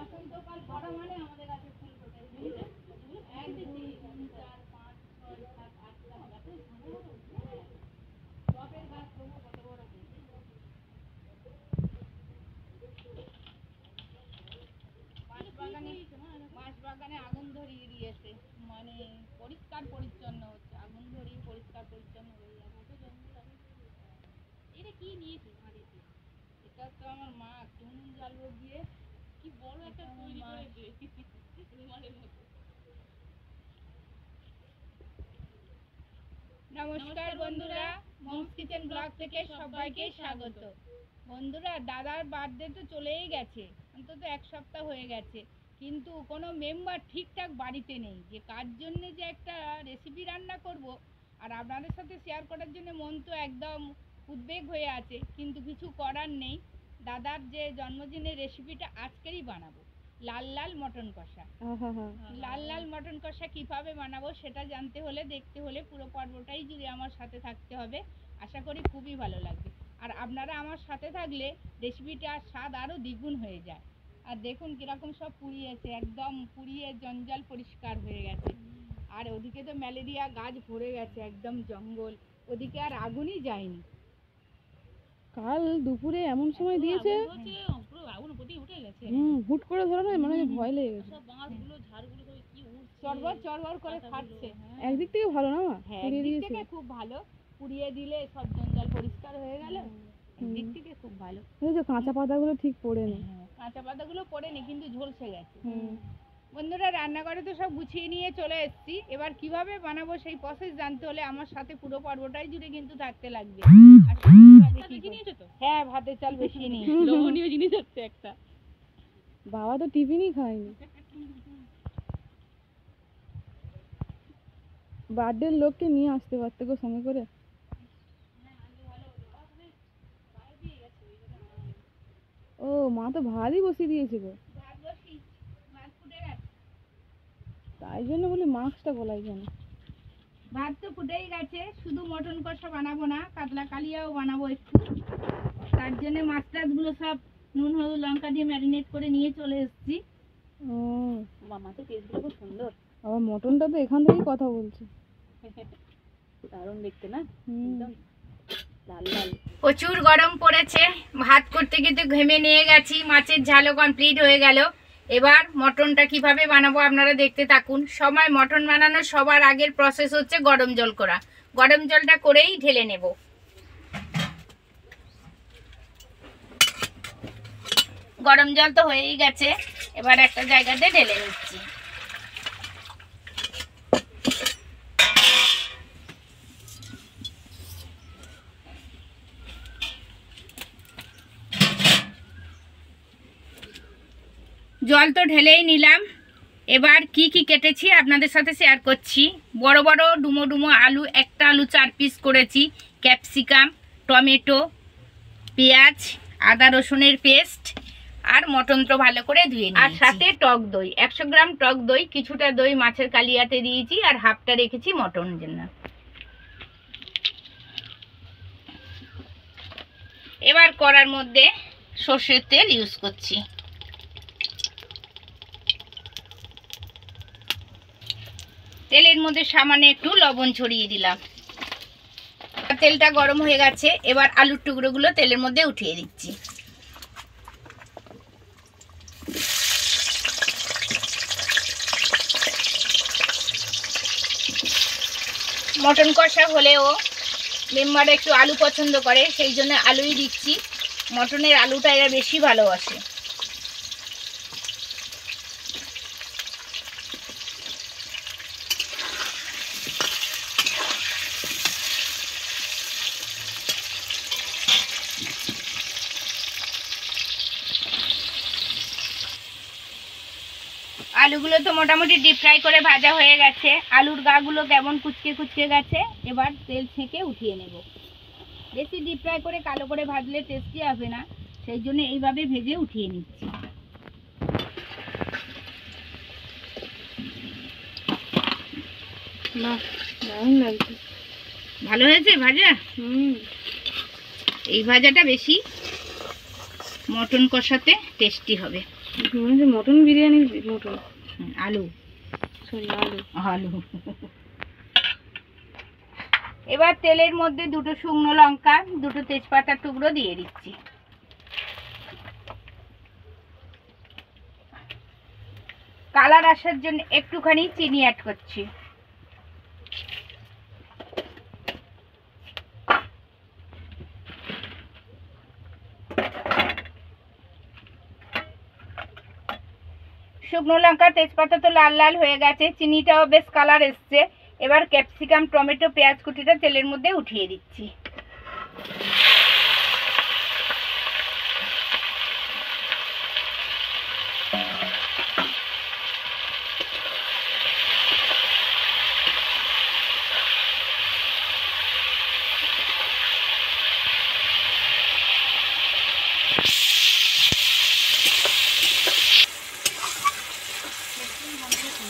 বসন্তকাল পড়া মানে আমাদের কাছে ফুল ফোটে। একদিন 3, 4, 5, 6, 7, 8টা গাছে টবের গাছ তবু কত বড় হয়েছে। বাঁশবাগানে আগুন ধরিয়ে দিয়েছে, মানে পরিষ্কার পরিচ্ছন্ন হচ্ছে, আগুন ধরিয়ে পরিষ্কার পরিচ্ছন্ন হয়ে যাচ্ছে। এটা কি নিয়েছে হাঁড়িতে? এটা তো আমার মা চুন জ্বালবো দিয়ে কি বড় একটা তৈরি করেছে রুমালের মতো। নমস্কার বন্ধুরা, মমস কিচেন ব্লগ থেকে সবাইকে স্বাগত। বন্ধুরা, দাদার বার্থডে তো চলেই গেছে, অন্তত 1 সপ্তাহ হয়ে গেছে, কিন্তু কোনো মেম্বার ঠিকঠাক বাড়িতে নেই। যে কার জন্য যে একটা রেসিপি রান্না করব আর আপনাদের সাথে শেয়ার করার জন্য মন তো একদম উদ্বেগ হয়ে আছে, কিন্তু কিছু করার নেই। দাদার যে জন্মদিনের রেসিপিটা আজকেরই বানাবো, লাল লাল মটন কষা। লাল লাল মটন কষা কিভাবে বানাবো সেটা জানতে হলে, দেখতে হলে পুরো পর্বটাই জুড়ে আমার সাথে থাকতে হবে। আশা করি খুবই ভালো লাগবে। আর আপনারা আমার সাথে থাকলে রেসিপিটার স্বাদ আরও দ্বিগুণ হয়ে যায়। আর দেখুন কীরকম সব পুড়িয়েছে, একদম পুড়িয়ে জঞ্জাল পরিষ্কার হয়ে গেছে। আর ওদিকে তো ম্যালেরিয়া গাছ ভরে গেছে, একদম জঙ্গল, ওদিকে আর আগুনই যায়নি। কাল দুপুরে এমন সময় দিয়েছে, হুট করে ধরে না, মানে ভয় লেগে গেছে। চরবর চরবর করে ফাটছে। একদিক থেকে ভালো না, একদিক থেকে খুব ভালো, পুড়িয়ে দিলে সব জঞ্জাল পরিষ্কার হয়ে গেল, একদিক থেকে খুব ভালো। কাঁচা পাতাগুলো ঠিক পড়েনি, কাঁচা পাতাগুলো পড়েনি, কিন্তু ঝলসে গেছে। বন্ধুরা, রান্নাঘরে তো সব গুছিয়ে নিয়ে চলে এসেছি। এবার কিভাবে বানাবো সেই প্রসেস জানতে হলে আমার সাথে পুরো পর্বটাই জুড়ে কিন্তু থাকতে লাগবে। হ্যাঁ, ভাতের চাল বেশি নিই, লবণীয় জিনিস হচ্ছে একটা। বাবা তো টিফিনই খায়নি। বার্থডের লোককে নিয়ে আসতে পারতে গো সঙ্গে করে। ও, মা তো ভাতই বসিয়ে দিয়েছে গো, তাই জন্য বলি মাছটা গলায় কেন। ভাত তো ফুটেই গেছে, শুধু মটন কষা বানাবো না, কাতলা কালিয়াও বানাবো একটু। তার জন্য মাছ টাছগুলো সব নুন হলুদ লঙ্কা দিয়ে ম্যারিনেট করে নিয়ে চলে এসেছি। ও মামা, তো টেস্টগুলো খুব সুন্দর। আবার মটনটা তো এখান থেকেই কথা বলছে, দারুণ দেখতে না, একদম লাল লাল। প্রচুর গরম পড়েছে, ভাত করতে কিন্তু ঘেমে নিয়ে গেছি, মাছের ঝালও কমপ্লিট হয়ে গেল। এবার মটনটা কিভাবে বানাবো আপনারা দেখতে থাকুন। সময় মটন বানানোর সবার আগের প্রসেস হচ্ছে গরম জল করা। গরম জলটা করেই ঢেলে নেব। গরম জল তো হয়েই গেছে, এবার একটা জায়গাতে ঢেলে নিচ্ছি। জল তো ঢেলেই নিলাম। এবার কি কি কেটেছি আপনাদের সাথে শেয়ার করছি। বড় বড় ডুমো ডুমো আলু, একটা আলু 4 পিস করেছি, ক্যাপসিকাম, টমেটো, পেঁয়াজ, আদা রসুনের পেস্ট, আর মটন তো ভালো করে ধুয়ে নিয়েছি। আর সাথে টক দই, 100 গ্রাম টক দই, কিছুটা দই মাছের কালিয়াতে দিয়েছি, আর হাফটা রেখেছি মটনের জন্য। এবার কড়ার মধ্যে সর্ষের তেল ইউজ করছি। তেলের মধ্যে সামান্য একটু লবণ ছড়িয়ে দিলাম। তেলটা গরম হয়ে গেছে, এবার আলুর টুকরোগুলো তেলের মধ্যে উঠিয়ে দিচ্ছি। মটন কষা হলেও মেম্বাররা একটু আলু পছন্দ করে, সেই জন্য আলুই দিচ্ছি। মটনের আলুটা এরা বেশি ভালোবাসে। আলুগুলো তো মোটামুটি ডিপ ফ্রাই করে ভাজা হয়ে গেছে, আলুর গাগুলো কেমন কুচকে কুচকে গেছে। এবার তেল ছেঁকে উঠিয়ে নেব। বেশি ডিপ ফ্রাই করে কালো করে ভাজলে টেস্টি হবে না, সেই জন্য এইভাবে ভেজে উঠিয়ে নিচ্ছি। দারুণ লাগছে। ভালো হয়েছে ভাজা? এই ভাজাটা বেশি মটন কষাতে টেস্টি হবে। মনে হচ্ছে মটন বিরিয়ানি, মটন আলু, সরি আলু। আলু। এবার তেলের মধ্যে দুটো শুকনো লঙ্কা, দুটো তেজপাতার টুকরো দিয়ে দিচ্ছি। কালার আসার জন্য একটুখানি চিনি অ্যাড করছি। শুকনো লঙ্কা তেজপাতা তো লাল লাল হয়ে গেছে, চিনিটাও বেশ কালার এসছে। এবার ক্যাপসিকাম, টমেটো, পেঁয়াজ কুচিটা তেলের মধ্যে উঠিয়ে দিচ্ছি।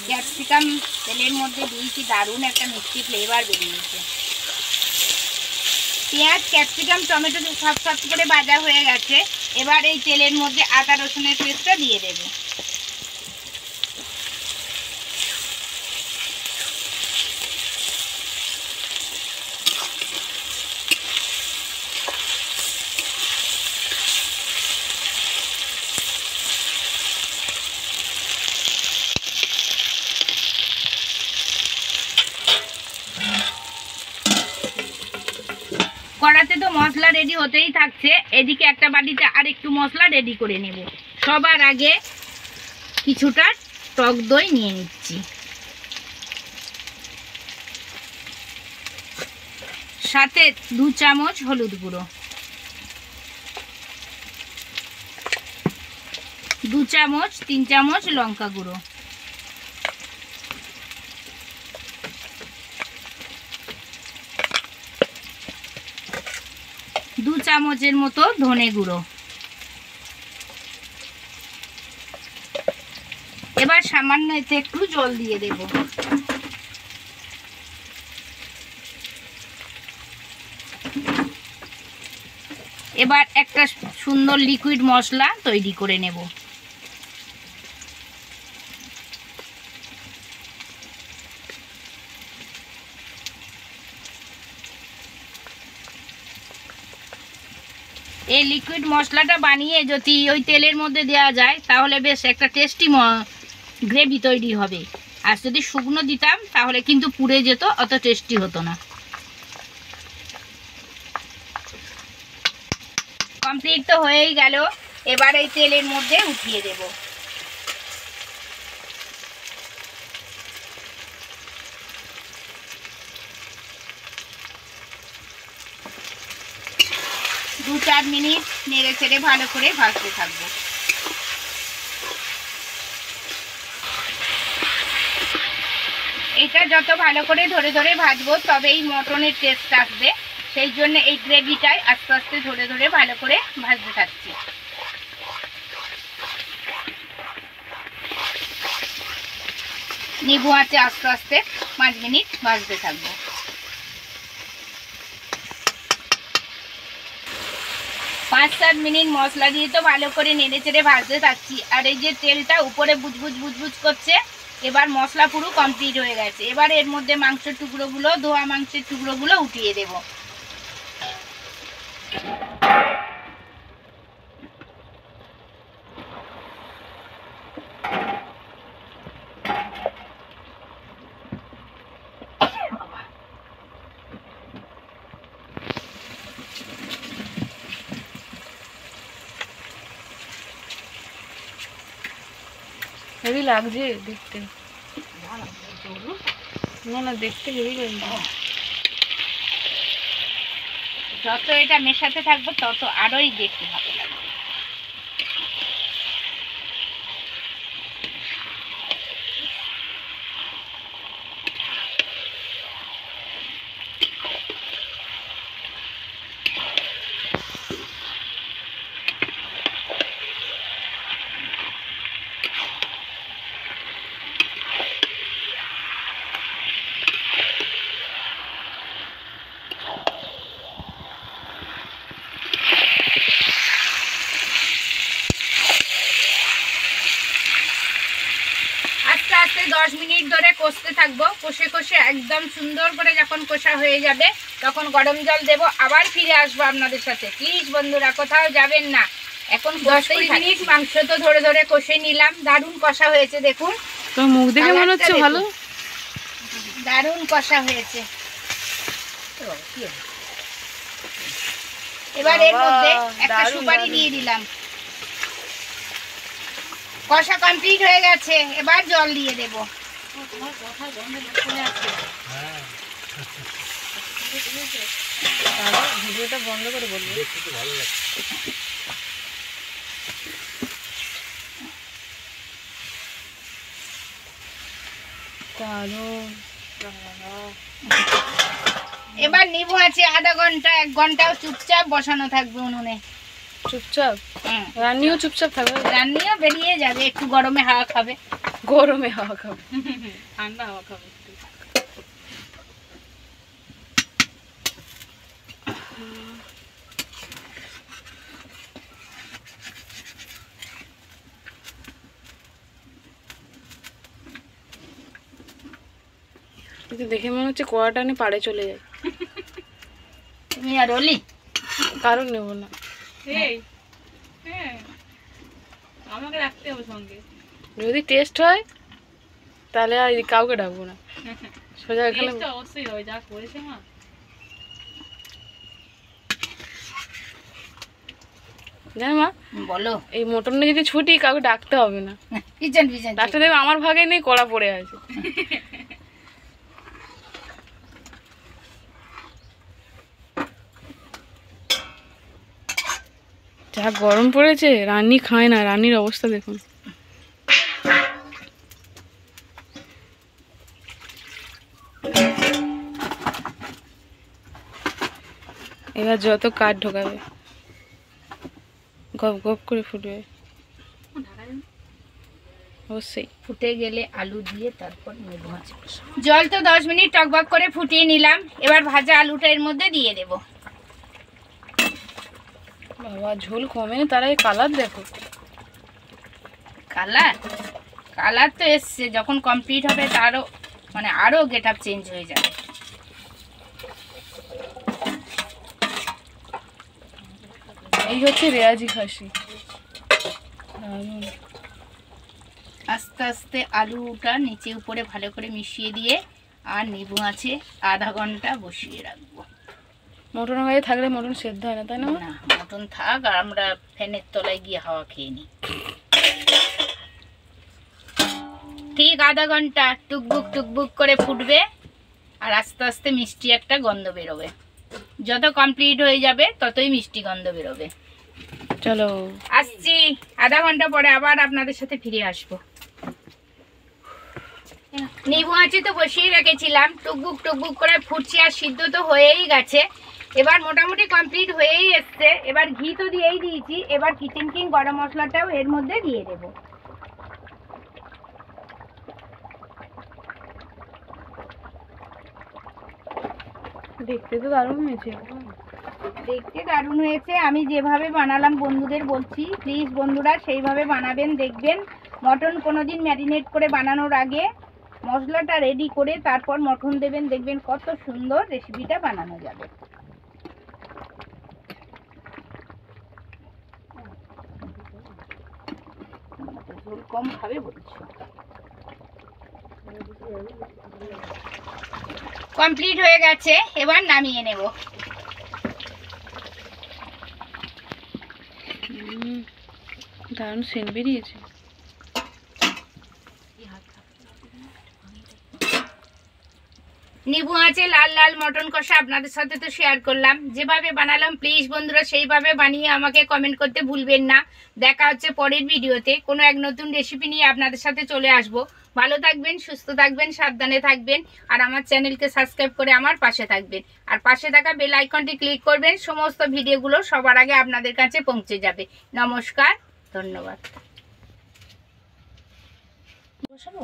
ক্যাপসিকাম তেলের মধ্যে দিয়েছি, দারুণ একটা মিষ্টি ফ্লেভার বেরিয়েছে। পেঁয়াজ, ক্যাপসিকাম, টমেটো সব সব করে ভাজা হয়ে গেছে। এবার এই তেলের মধ্যে আদা রসুনের পেস্টটা দিয়ে দেবো। কড়াতে তো মশলা রেডি হতেই থাকছে, এদিকে একটা বাটিতে আর একটু মশলা রেডি করে নেব। সবার আগে কিছুটা টক দই নিয়ে নিচ্ছি, সাথে 2 চামচ হলুদ গুঁড়ো, 2 চামচ 3 চামচ লঙ্কা গুঁড়ো, 2 চামচের মতো ধনে গুঁড়ো। এবার সামান্য এতে একটু জল দিয়ে দেব। এবার একটা সুন্দর লিকুইড মশলা তৈরি করে নেব। এই লিকুইড মশলাটা বানিয়ে যদি ওই তেলের মধ্যে দেওয়া যায় তাহলে বেশ একটা টেস্টি গ্রেভি তৈরি হবে। আর যদি শুকনো দিতাম তাহলে কিন্তু পুড়ে যেত, অত টেস্টি হতো না। কমপ্লিট তো হয়েই গেল। এবার এই তেলের মধ্যে উঠিয়ে দেব। দু 4 মিনিট নেড়ে চেড়ে ভালো করে ভাজতে থাকবো। এটা যত ভালো করে ধরে ধরে ভাজবো তবে এই মটনের টেস্ট আসবে, সেই জন্য এই গ্রেভিটাই আস্তে আস্তে ধরে ধরে ভালো করে ভাজতে থাকছি। নিবু আছে আস্তে আস্তে 5 মিনিট ভাজতে থাকবো। 5-7 মিনিট মশলা দিয়ে তো ভালো করে নেড়ে চেড়ে ভাজতে থাকছি। আর এই যে তেলটা উপরে বুজবুজ বুজবুজ করছে, এবার মশলা পুরো কমপ্লিট হয়ে গেছে। এবার এর মধ্যে মাংসের টুকরোগুলো, ধোয়া মাংসের টুকরোগুলো উঠিয়ে দেব। হেভি লাগছে দেখতে, না না দেখতে হেভি লাগছে। যত এটা মেশাতে থাকবো তত আরোই দেখতে ভালো লাগবে। আস্তে 10 মিনিট ধরে কষতে থাকবো। কষে কষে একদম সুন্দর করে যখন কষা হয়ে যাবে তখন গরম জল দেব। আবার ফিরে আসবো আপনাদের সাথে। প্লিজ বন্ধুরা কোথাও যাবেন না। এখন 10 মিনিট মাংস তো ধরে ধরে কষে নিলাম। দারুণ কষা হয়েছে দেখুন। তো মুখ দেখে মনে হচ্ছে ভালো। দারুণ কষা হয়েছে। এবার এর মধ্যে একটা সুপারি দিয়ে দিলাম। কষা কমপ্লিট হয়ে গেছে, এবার জল দিয়ে দেব। ভিডিওটা বন্ধ করে বলবো। এবার নিবু আছে আধা ঘন্টা 1 ঘন্টাও চুপচাপ বসানো থাকবে উনুনে। চুপচাপ? রান্নিও চুপচাপ থাকবে? রান্নিও বেরিয়ে যাবে, একটু গরমে হাওয়া খাবে। গরমে হাওয়া খাবে, ঠান্ডা হাওয়া খাবে। দেখে মনে হচ্ছে কোয়াটা নিয়ে পাড়ে চলে যায়। তুমি আর ওলি কারণ নেব না। আমাকে রাখতে হবে সঙ্গে। যদি টেস্ট হয় তাহলে আর কাউকে ডাকবো না, সোজা এখানে। অবশ্যই হবে, যা করেছে মা। জানো মা, বলো, এই মটনে যদি ছুটি কাউকে ডাকতে হবে না। পিছন পিছন ডাকতে দেবে, আমার ভাগে নেই, কড়া পড়ে আছে। যা গরম পড়েছে, রান্নি খায় না। রান্নির অবস্থা দেখুন। এবার যত কাঠ ঢোকাবে গপ গপ করে ফুটবে। অবশ্যই ফুটে গেলে আলু দিয়ে তারপর নেবো। জল তো 10 মিনিট টকবক করে ফুটিয়ে নিলাম। এবার ভাজা আলুটা এর মধ্যে দিয়ে দেব। বাবা, ঝোল কমে তারা এই কালার দেখো। কালার কালার তো এসছে, যখন কমপ্লিট হবে তারও মানে আরো গেট আপ চেঞ্জ হয়ে যাবে। এই হচ্ছে রেয়াজি খাসি। আস্তে আস্তে আলুটা নিচে উপরে ভালো করে মিশিয়ে দিয়ে আর নিবু আছে আধা ঘন্টা বসিয়ে রাখবো। মটন গায়ে থাকলে মটন সেদ্ধ হয় না, তাই না? না, মটন থাক আর আমরা ফ্যানের তলায় গিয়ে হাওয়া খেয়ে নিই। ঠিক আধা ঘন্টা টুকবুক টুকবুক করে ফুটবে আর আস্তে আস্তে মিষ্টি একটা গন্ধ বেরোবে। যত কমপ্লিট হয়ে যাবে ততই মিষ্টি গন্ধ বেরোবে। চলো আসছি, আধা ঘন্টা পরে আবার আপনাদের সাথে ফিরে আসবো। নিবু আছে তো বসিয়ে রেখেছিলাম, টুকবুক টুকবুক করে ফুটছে আর সিদ্ধ তো হয়েই গেছে। এবার মোটামুটি কমপ্লিট হয়েই এসছে। এবার ঘি তো দিয়েই দিয়েছি, এবার কিচেন কিং গরম মশলাটাও এর মধ্যে দিয়ে দেবো। দেখতে তো দারুণ হয়েছে। দেখতে দারুণ হয়েছে। আমি যেভাবে বানালাম বন্ধুদের বলছি, প্লিজ বন্ধুরা সেইভাবে বানাবেন, দেখবেন। মটন কোনোদিন ম্যারিনেট করে বানানোর আগে মশলাটা রেডি করে তারপর মটন দেবেন, দেখবেন কত সুন্দর রেসিপিটা বানানো যাবে। ঝোল কম খাবে বলছো। কমপ্লিট হয়ে গেছে, এবার নামিয়ে নেব। দারুণ সেন্ট বেরিয়েছে। নিবু আছে লাল লাল মটন কষা আপনাদের সাথে তো শেয়ার করলাম। যেভাবে বানালাম প্লিজ বন্ধুরা সেইভাবে বানিয়ে আমাকে কমেন্ট করতে ভুলবেন না। দেখা হচ্ছে পরের ভিডিওতে কোনো এক নতুন রেসিপি নিয়ে আপনাদের সাথে চলে আসব। ভালো থাকবেন, সুস্থ থাকবেন, সাবধানে থাকবেন আর আমার চ্যানেলকে সাবস্ক্রাইব করে আমার পাশে থাকবেন। আর পাশে থাকা বেল আইকনটি ক্লিক করবেন, সমস্ত ভিডিওগুলো সবার আগে আপনাদের কাছে পৌঁছে যাবে। নমস্কার, ধন্যবাদ। বসাবো।